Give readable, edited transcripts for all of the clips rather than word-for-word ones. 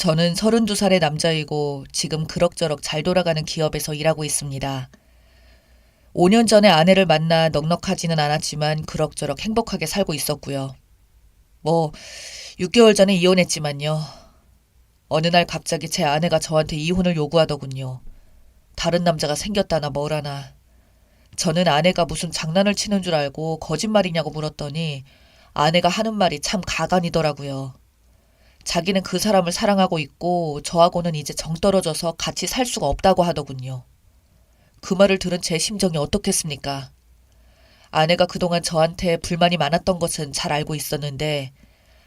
저는 32살의 남자이고 지금 그럭저럭 잘 돌아가는 기업에서 일하고 있습니다. 5년 전에 아내를 만나 넉넉하지는 않았지만 그럭저럭 행복하게 살고 있었고요. 6개월 전에 이혼했지만요. 어느 날 갑자기 제 아내가 저한테 이혼을 요구하더군요. 다른 남자가 생겼다나 뭐라나. 저는 아내가 무슨 장난을 치는 줄 알고 거짓말이냐고 물었더니 아내가 하는 말이 참 가관이더라고요. 자기는 그 사람을 사랑하고 있고 저하고는 이제 정 떨어져서 같이 살 수가 없다고 하더군요. 그 말을 들은 제 심정이 어떻겠습니까? 아내가 그동안 저한테 불만이 많았던 것은 잘 알고 있었는데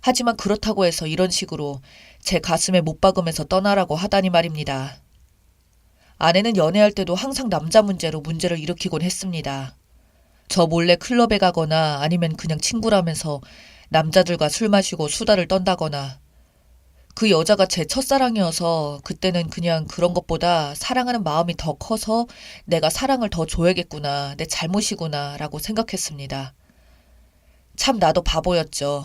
하지만 그렇다고 해서 이런 식으로 제 가슴에 못 박으면서 떠나라고 하다니 말입니다. 아내는 연애할 때도 항상 남자 문제로 문제를 일으키곤 했습니다. 저 몰래 클럽에 가거나 아니면 그냥 친구라면서 남자들과 술 마시고 수다를 떤다거나 그 여자가 제 첫사랑이어서 그때는 그냥 그런 것보다 사랑하는 마음이 더 커서 내가 사랑을 더 줘야겠구나, 내 잘못이구나 라고 생각했습니다. 참 나도 바보였죠.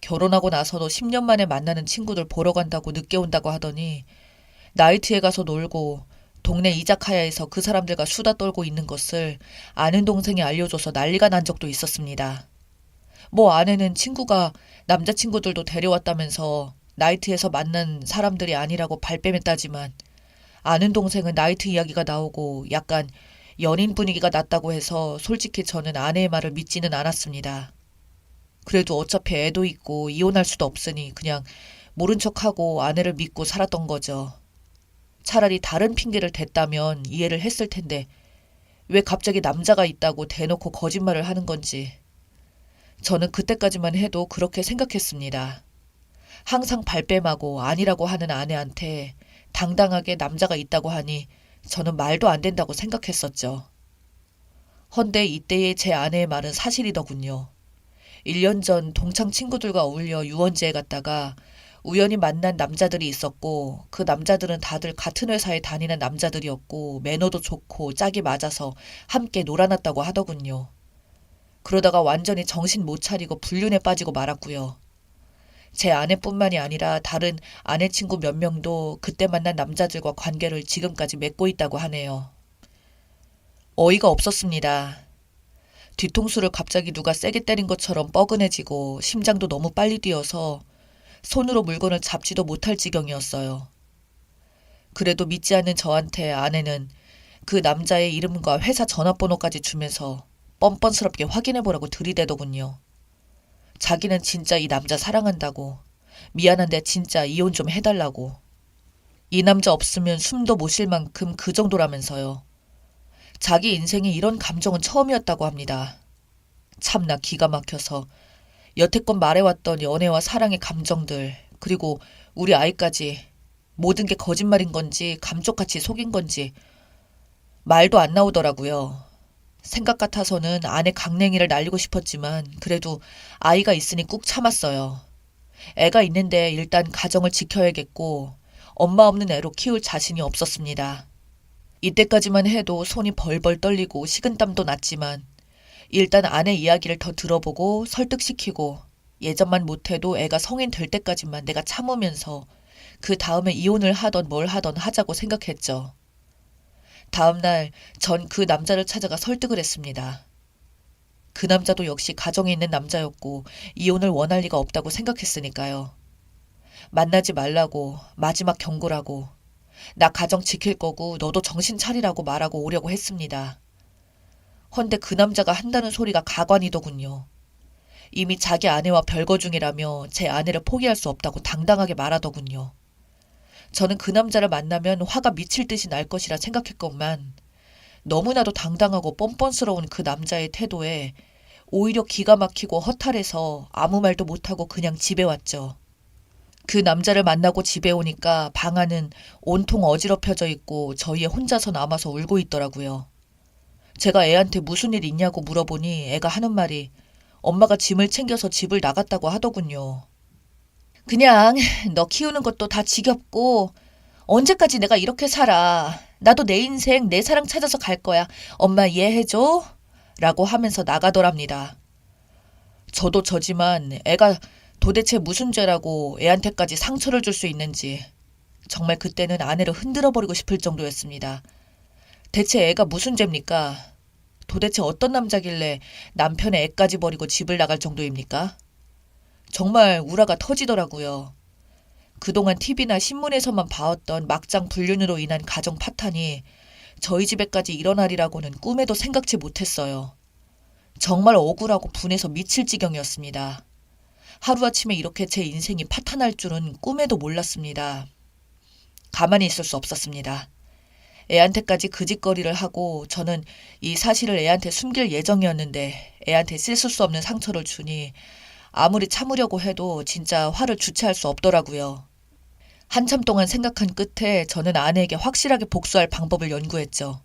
결혼하고 나서도 10년 만에 만나는 친구들 보러 간다고 늦게 온다고 하더니 나이트에 가서 놀고 동네 이자카야에서 그 사람들과 수다 떨고 있는 것을 아는 동생이 알려줘서 난리가 난 적도 있었습니다. 아내는 친구가 남자친구들도 데려왔다면서 나이트에서 만난 사람들이 아니라고 발뺌했다지만 아는 동생은 나이트 이야기가 나오고 약간 연인 분위기가 났다고 해서 솔직히 저는 아내의 말을 믿지는 않았습니다. 그래도 어차피 애도 있고 이혼할 수도 없으니 그냥 모른 척하고 아내를 믿고 살았던 거죠. 차라리 다른 핑계를 댔다면 이해를 했을 텐데 왜 갑자기 남자가 있다고 대놓고 거짓말을 하는 건지. 저는 그때까지만 해도 그렇게 생각했습니다. 항상 발뺌하고 아니라고 하는 아내한테 당당하게 남자가 있다고 하니 저는 말도 안 된다고 생각했었죠. 헌데 이때의 제 아내의 말은 사실이더군요. 1년 전 동창 친구들과 어울려 유원지에 갔다가 우연히 만난 남자들이 있었고 그 남자들은 다들 같은 회사에 다니는 남자들이었고 매너도 좋고 짝이 맞아서 함께 놀아났다고 하더군요. 그러다가 완전히 정신 못 차리고 불륜에 빠지고 말았고요. 제 아내뿐만이 아니라 다른 아내 친구 몇 명도 그때 만난 남자들과 관계를 지금까지 맺고 있다고 하네요. 어이가 없었습니다. 뒤통수를 갑자기 누가 세게 때린 것처럼 뻐근해지고 심장도 너무 빨리 뛰어서 손으로 물건을 잡지도 못할 지경이었어요. 그래도 믿지 않는 저한테 아내는 그 남자의 이름과 회사 전화번호까지 주면서 뻔뻔스럽게 확인해보라고 들이대더군요. 자기는 진짜 이 남자 사랑한다고, 미안한데 진짜 이혼 좀 해달라고. 이 남자 없으면 숨도 못 쉴 만큼 그 정도라면서요. 자기 인생에 이런 감정은 처음이었다고 합니다. 참나 기가 막혀서 여태껏 말해왔던 연애와 사랑의 감정들, 그리고 우리 아이까지 모든 게 거짓말인 건지 감쪽같이 속인 건지 말도 안 나오더라고요. 생각 같아서는 아내 강냉이를 날리고 싶었지만 그래도 아이가 있으니 꾹 참았어요. 애가 있는데 일단 가정을 지켜야겠고 엄마 없는 애로 키울 자신이 없었습니다. 이때까지만 해도 손이 벌벌 떨리고 식은땀도 났지만 일단 아내 이야기를 더 들어보고 설득시키고 예전만 못해도 애가 성인 될 때까지만 내가 참으면서 그 다음에 이혼을 하던 뭘 하던 하자고 생각했죠. 다음날 전 그 남자를 찾아가 설득을 했습니다. 그 남자도 역시 가정에 있는 남자였고 이혼을 원할 리가 없다고 생각했으니까요. 만나지 말라고 마지막 경고라고 나 가정 지킬 거고 너도 정신 차리라고 말하고 오려고 했습니다. 헌데 그 남자가 한다는 소리가 가관이더군요. 이미 자기 아내와 별거 중이라며 제 아내를 포기할 수 없다고 당당하게 말하더군요. 저는 그 남자를 만나면 화가 미칠 듯이 날 것이라 생각했건만 너무나도 당당하고 뻔뻔스러운 그 남자의 태도에 오히려 기가 막히고 허탈해서 아무 말도 못하고 그냥 집에 왔죠. 그 남자를 만나고 집에 오니까 방 안은 온통 어지럽혀져 있고 저희 애 혼자서 남아서 울고 있더라고요. 제가 애한테 무슨 일 있냐고 물어보니 애가 하는 말이 엄마가 짐을 챙겨서 집을 나갔다고 하더군요. 그냥 너 키우는 것도 다 지겹고 언제까지 내가 이렇게 살아. 나도 내 인생 내 사랑 찾아서 갈 거야. 엄마 이해해줘? 라고 하면서 나가더랍니다. 저도 저지만 애가 도대체 무슨 죄라고 애한테까지 상처를 줄 수 있는지 정말 그때는 아내를 흔들어버리고 싶을 정도였습니다. 대체 애가 무슨 죄입니까? 도대체 어떤 남자길래 남편의 애까지 버리고 집을 나갈 정도입니까? 정말 우라가 터지더라고요. 그동안 TV나 신문에서만 봐왔던 막장 불륜으로 인한 가정 파탄이 저희 집에까지 일어나리라고는 꿈에도 생각지 못했어요. 정말 억울하고 분해서 미칠 지경이었습니다. 하루아침에 이렇게 제 인생이 파탄날 줄은 꿈에도 몰랐습니다. 가만히 있을 수 없었습니다. 애한테까지 그 짓거리를 하고 저는 이 사실을 애한테 숨길 예정이었는데 애한테 씻을 수 없는 상처를 주니 아무리 참으려고 해도 진짜 화를 주체할 수 없더라고요. 한참 동안 생각한 끝에 저는 아내에게 확실하게 복수할 방법을 연구했죠.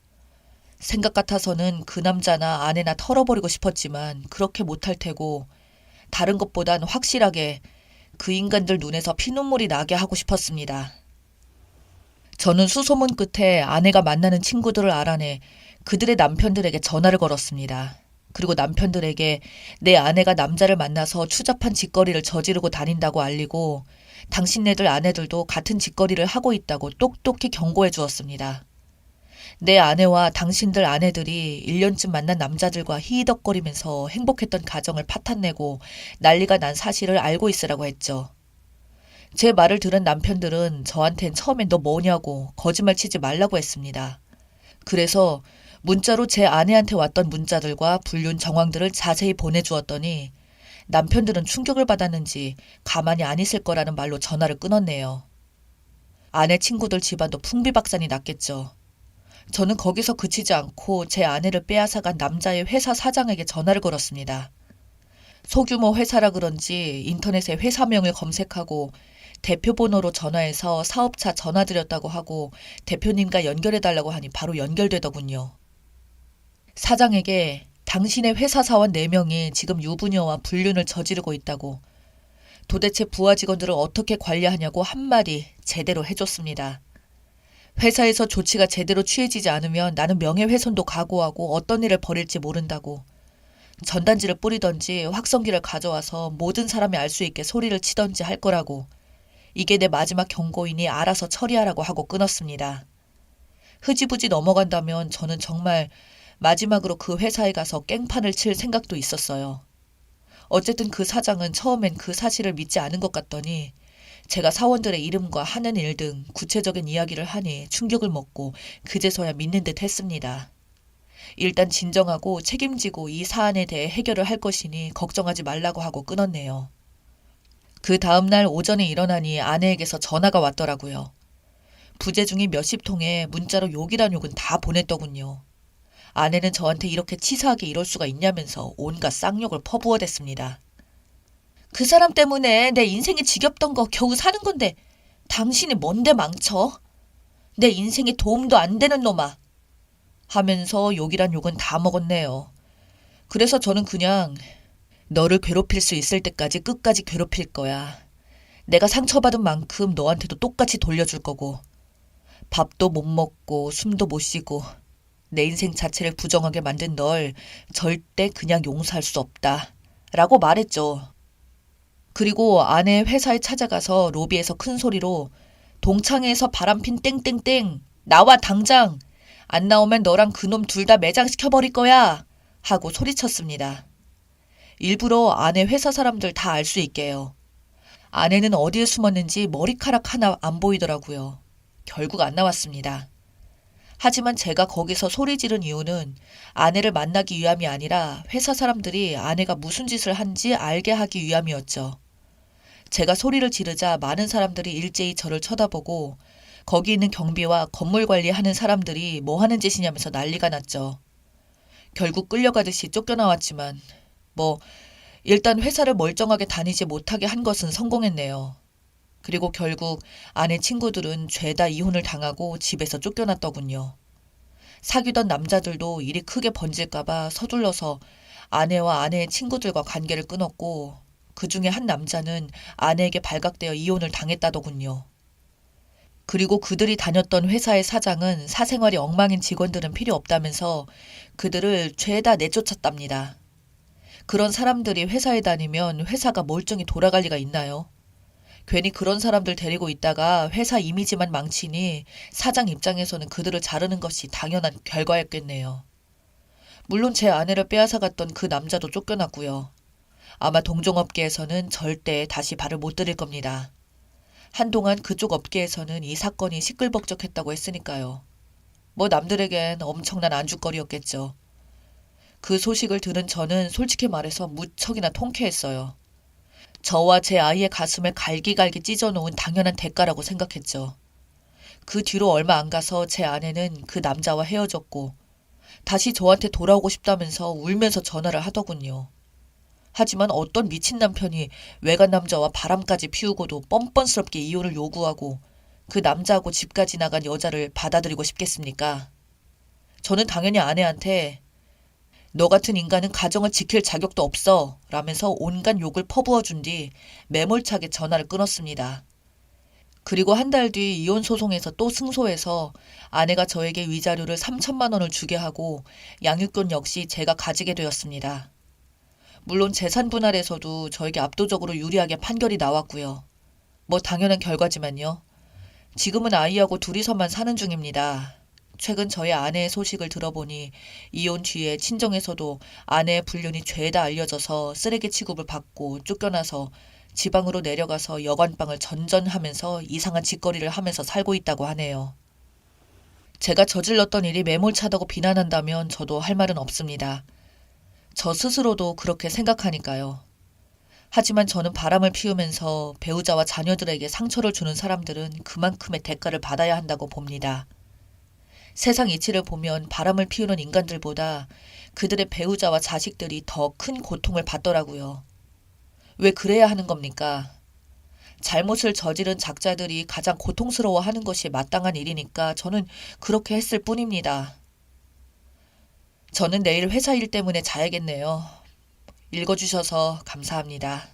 생각 같아서는 그 남자나 아내나 털어버리고 싶었지만 그렇게 못할 테고 다른 것보단 확실하게 그 인간들 눈에서 피눈물이 나게 하고 싶었습니다. 저는 수소문 끝에 아내가 만나는 친구들을 알아내 그들의 남편들에게 전화를 걸었습니다. 그리고 남편들에게 내 아내가 남자를 만나서 추잡한 짓거리를 저지르고 다닌다고 알리고 당신네들 아내들도 같은 짓거리를 하고 있다고 똑똑히 경고해 주었습니다. 내 아내와 당신들 아내들이 1년쯤 만난 남자들과 히히덕거리면서 행복했던 가정을 파탄내고 난리가 난 사실을 알고 있으라고 했죠. 제 말을 들은 남편들은 저한텐 처음엔 너 뭐냐고 거짓말 치지 말라고 했습니다. 그래서 문자로 제 아내한테 왔던 문자들과 불륜 정황들을 자세히 보내주었더니 남편들은 충격을 받았는지 가만히 안 있을 거라는 말로 전화를 끊었네요. 아내 친구들 집안도 풍비박산이 났겠죠. 저는 거기서 그치지 않고 제 아내를 빼앗아간 남자의 회사 사장에게 전화를 걸었습니다. 소규모 회사라 그런지 인터넷에 회사명을 검색하고 대표 번호로 전화해서 사업차 전화드렸다고 하고 대표님과 연결해달라고 하니 바로 연결되더군요. 사장에게 당신의 회사 사원 4명이 지금 유부녀와 불륜을 저지르고 있다고 도대체 부하 직원들을 어떻게 관리하냐고 한마디 제대로 해줬습니다. 회사에서 조치가 제대로 취해지지 않으면 나는 명예훼손도 각오하고 어떤 일을 벌일지 모른다고 전단지를 뿌리던지 확성기를 가져와서 모든 사람이 알 수 있게 소리를 치던지 할 거라고 이게 내 마지막 경고이니 알아서 처리하라고 하고 끊었습니다. 흐지부지 넘어간다면 저는 정말 마지막으로 그 회사에 가서 깽판을 칠 생각도 있었어요. 어쨌든 그 사장은 처음엔 그 사실을 믿지 않은 것 같더니 제가 사원들의 이름과 하는 일 등 구체적인 이야기를 하니 충격을 먹고 그제서야 믿는 듯 했습니다. 일단 진정하고 책임지고 이 사안에 대해 해결을 할 것이니 걱정하지 말라고 하고 끊었네요. 그 다음날 오전에 일어나니 아내에게서 전화가 왔더라고요. 부재중이 몇십 통에 문자로 욕이란 욕은 다 보냈더군요. 아내는 저한테 이렇게 치사하게 이럴 수가 있냐면서 온갖 쌍욕을 퍼부어댔습니다. 그 사람 때문에 내 인생이 지겹던 거 겨우 사는 건데 당신이 뭔데 망쳐? 내 인생에 도움도 안 되는 놈아. 하면서 욕이란 욕은 다 먹었네요. 그래서 저는 그냥 너를 괴롭힐 수 있을 때까지 끝까지 괴롭힐 거야. 내가 상처받은 만큼 너한테도 똑같이 돌려줄 거고 밥도 못 먹고 숨도 못 쉬고 내 인생 자체를 부정하게 만든 널 절대 그냥 용서할 수 없다. 라고 말했죠. 그리고 아내 회사에 찾아가서 로비에서 큰 소리로 동창회에서 바람핀 땡땡땡 나와 당장 안 나오면 너랑 그놈 둘 다 매장시켜버릴 거야 하고 소리쳤습니다. 일부러 아내 회사 사람들 다 알 수 있게요. 아내는 어디에 숨었는지 머리카락 하나 안 보이더라고요. 결국 안 나왔습니다. 하지만 제가 거기서 소리 지른 이유는 아내를 만나기 위함이 아니라 회사 사람들이 아내가 무슨 짓을 한지 알게 하기 위함이었죠. 제가 소리를 지르자 많은 사람들이 일제히 저를 쳐다보고 거기 있는 경비와 건물 관리하는 사람들이 뭐 하는 짓이냐면서 난리가 났죠. 결국 끌려가듯이 쫓겨나왔지만 일단 회사를 멀쩡하게 다니지 못하게 한 것은 성공했네요. 그리고 결국 아내 친구들은 죄다 이혼을 당하고 집에서 쫓겨났더군요. 사귀던 남자들도 일이 크게 번질까봐 서둘러서 아내와 아내의 친구들과 관계를 끊었고 그 중에 한 남자는 아내에게 발각되어 이혼을 당했다더군요. 그리고 그들이 다녔던 회사의 사장은 사생활이 엉망인 직원들은 필요 없다면서 그들을 죄다 내쫓았답니다. 그런 사람들이 회사에 다니면 회사가 멀쩡히 돌아갈 리가 있나요? 괜히 그런 사람들 데리고 있다가 회사 이미지만 망치니 사장 입장에서는 그들을 자르는 것이 당연한 결과였겠네요. 물론 제 아내를 빼앗아갔던 그 남자도 쫓겨났고요. 아마 동종업계에서는 절대 다시 발을 못 들일 겁니다. 한동안 그쪽 업계에서는 이 사건이 시끌벅적했다고 했으니까요. 뭐 남들에겐 엄청난 안주거리였겠죠. 그 소식을 들은 저는 솔직히 말해서 무척이나 통쾌했어요. 저와 제 아이의 가슴을 갈기갈기 찢어놓은 당연한 대가라고 생각했죠. 그 뒤로 얼마 안 가서 제 아내는 그 남자와 헤어졌고 다시 저한테 돌아오고 싶다면서 울면서 전화를 하더군요. 하지만 어떤 미친 남편이 외간 남자와 바람까지 피우고도 뻔뻔스럽게 이혼을 요구하고 그 남자하고 집까지 나간 여자를 받아들이고 싶겠습니까? 저는 당연히 아내한테 너 같은 인간은 가정을 지킬 자격도 없어 라면서 온갖 욕을 퍼부어준 뒤 매몰차게 전화를 끊었습니다. 그리고 한 달 뒤 이혼 소송에서 또 승소해서 아내가 저에게 위자료를 3천만 원을 주게 하고 양육권 역시 제가 가지게 되었습니다. 물론 재산 분할에서도 저에게 압도적으로 유리하게 판결이 나왔고요. 뭐 당연한 결과지만요. 지금은 아이하고 둘이서만 사는 중입니다. 최근 저희 아내의 소식을 들어보니 이혼 뒤에 친정에서도 아내의 불륜이 죄다 알려져서 쓰레기 취급을 받고 쫓겨나서 지방으로 내려가서 여관방을 전전하면서 이상한 짓거리를 하면서 살고 있다고 하네요. 제가 저질렀던 일이 매몰차다고 비난한다면 저도 할 말은 없습니다. 저 스스로도 그렇게 생각하니까요. 하지만 저는 바람을 피우면서 배우자와 자녀들에게 상처를 주는 사람들은 그만큼의 대가를 받아야 한다고 봅니다. 세상 이치를 보면 바람을 피우는 인간들보다 그들의 배우자와 자식들이 더 큰 고통을 받더라고요. 왜 그래야 하는 겁니까? 잘못을 저지른 작자들이 가장 고통스러워하는 것이 마땅한 일이니까 저는 그렇게 했을 뿐입니다. 저는 내일 회사 일 때문에 자야겠네요. 읽어주셔서 감사합니다.